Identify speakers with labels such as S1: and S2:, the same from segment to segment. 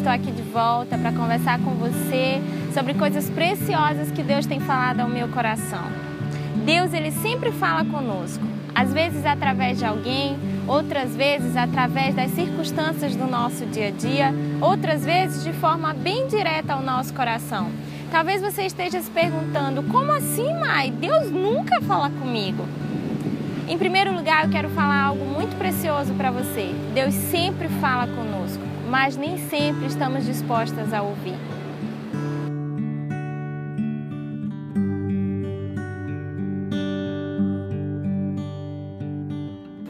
S1: estou aqui de volta para conversar com você sobre coisas preciosas que Deus tem falado ao meu coração. Deus, Ele sempre fala conosco, às vezes através de alguém, outras vezes através das circunstâncias do nosso dia a dia, outras vezes de forma bem direta ao nosso coração. Talvez você esteja se perguntando, como assim, Mai? Deus nunca fala comigo. Em primeiro lugar, eu quero falar algo muito precioso para você. Deus sempre fala conosco, mas nem sempre estamos dispostas a ouvir.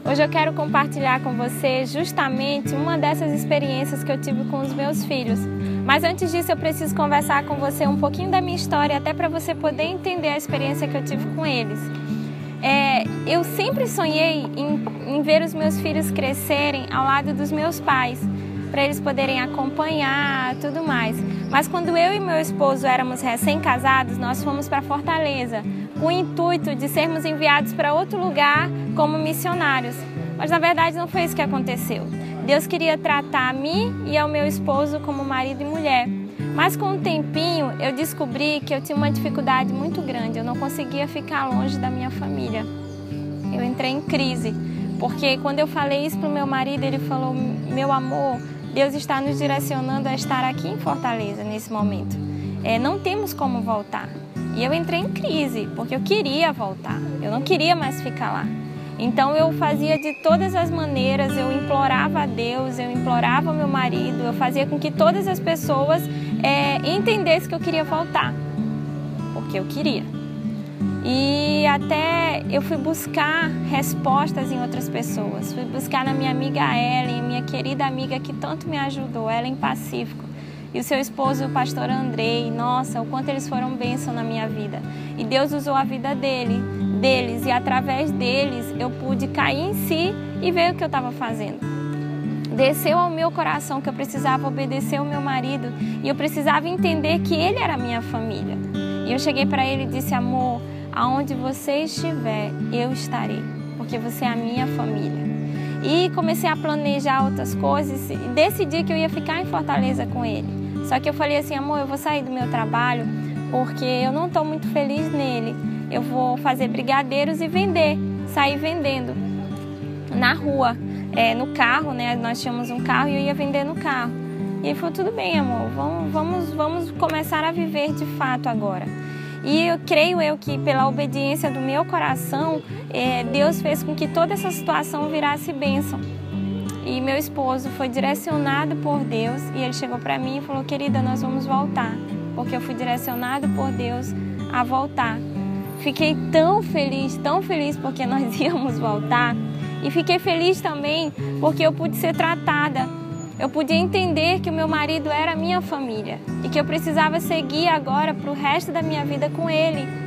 S1: Hoje eu quero compartilhar com você justamente uma dessas experiências que eu tive com os meus filhos. Mas antes disso eu preciso conversar com você um pouquinho da minha história, até para você poder entender a experiência que eu tive com eles. Eu sempre sonhei em ver os meus filhos crescerem ao lado dos meus pais, para eles poderem acompanhar, tudo mais. Mas quando eu e meu esposo éramos recém-casados, nós fomos para Fortaleza, com o intuito de sermos enviados para outro lugar como missionários. Mas na verdade não foi isso que aconteceu. Deus queria tratar a mim e ao meu esposo como marido e mulher. Mas com o tempinho eu descobri que eu tinha uma dificuldade muito grande, eu não conseguia ficar longe da minha família. Eu entrei em crise, porque quando eu falei isso para o meu marido, ele falou, meu amor, Deus está nos direcionando a estar aqui em Fortaleza nesse momento. Não temos como voltar. E eu entrei em crise, porque eu queria voltar, eu não queria mais ficar lá. Então eu fazia de todas as maneiras, eu implorava a Deus, eu implorava ao meu marido, eu fazia com que todas as pessoas entendessem que eu queria voltar, porque eu queria. E até eu fui buscar respostas em outras pessoas, fui buscar na minha amiga Ellen, minha querida amiga que tanto me ajudou, Ellen Pacífico, e o seu esposo, o pastor Andrei. Nossa, o quanto eles foram bênção na minha vida. E Deus usou a vida deles, e através deles eu pude cair em si e ver o que eu estava fazendo. Desceu ao meu coração que eu precisava obedecer ao meu marido e eu precisava entender que ele era a minha família. E eu cheguei para ele e disse, amor, aonde você estiver, eu estarei, porque você é a minha família. E comecei a planejar outras coisas e decidi que eu ia ficar em Fortaleza com ele. Só que eu falei assim, amor, eu vou sair do meu trabalho porque eu não estou muito feliz nele. Eu vou fazer brigadeiros e vender, sair vendendo na rua, no carro, né? Nós tínhamos um carro e eu ia vender no carro. E ele falou, tudo bem, amor, vamos começar a viver de fato agora. E eu creio que pela obediência do meu coração, Deus fez com que toda essa situação virasse bênção. E meu esposo foi direcionado por Deus e ele chegou para mim e falou, querida, nós vamos voltar, porque eu fui direcionado por Deus a voltar. Fiquei tão feliz porque nós íamos voltar e fiquei feliz também porque eu pude ser tratada. Eu pude entender que o meu marido era a minha família e que eu precisava seguir agora para o resto da minha vida com ele.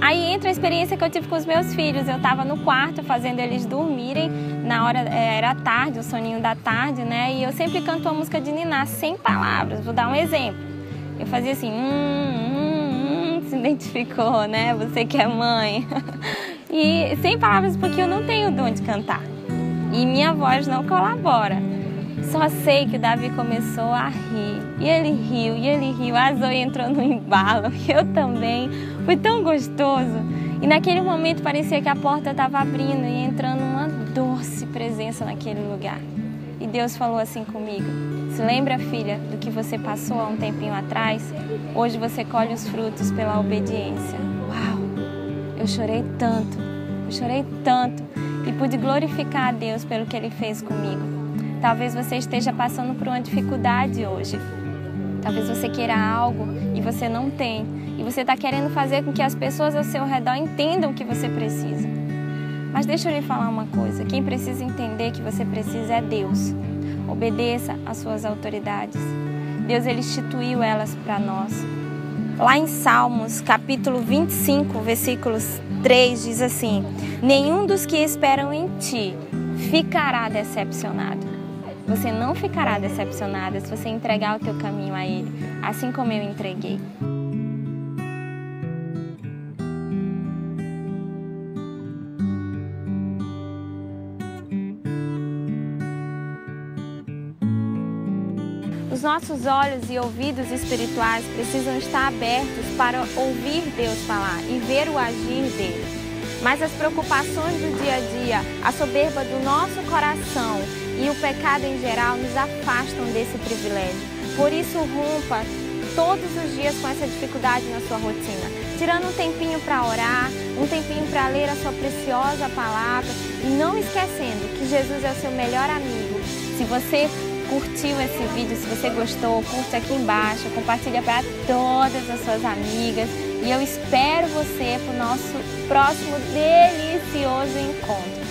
S1: Aí entra a experiência que eu tive com os meus filhos. Eu estava no quarto fazendo eles dormirem, na hora era tarde, o soninho da tarde, né? E eu sempre canto a música de ninar, sem palavras. Vou dar um exemplo. Eu fazia assim, se identificou, né? Você que é mãe. E sem palavras, porque eu não tenho dom de cantar. E minha voz não colabora. Só sei que o Davi começou a rir. E ele riu. A Zoe entrou no embalo. E eu também. Foi tão gostoso. E naquele momento parecia que a porta estava abrindo e entrando uma doce presença naquele lugar. E Deus falou assim comigo. Se lembra, filha, do que você passou há um tempinho atrás? Hoje você colhe os frutos pela obediência. Uau! Eu chorei tanto e pude glorificar a Deus pelo que Ele fez comigo. Talvez você esteja passando por uma dificuldade hoje. Talvez você queira algo e você não tem. E você está querendo fazer com que as pessoas ao seu redor entendam o que você precisa. Mas deixa eu lhe falar uma coisa. Quem precisa entender que você precisa é Deus. Obedeça às suas autoridades. Deus, Ele instituiu elas para nós. Lá em Salmos, capítulo 25, versículos 3, diz assim, nenhum dos que esperam em ti ficará decepcionado. Você não ficará decepcionada se você entregar o teu caminho a Ele, assim como eu entreguei. Os nossos olhos e ouvidos espirituais precisam estar abertos para ouvir Deus falar e ver o agir dele. Mas as preocupações do dia a dia, a soberba do nosso coração e o pecado em geral nos afastam desse privilégio. Por isso, rompa todos os dias com essa dificuldade na sua rotina, tirando um tempinho para orar, um tempinho para ler a sua preciosa palavra e não esquecendo que Jesus é o seu melhor amigo. Se você curtiu esse vídeo, se você gostou, curte aqui embaixo, compartilha para todas as suas amigas e eu espero você para o nosso próximo delicioso encontro.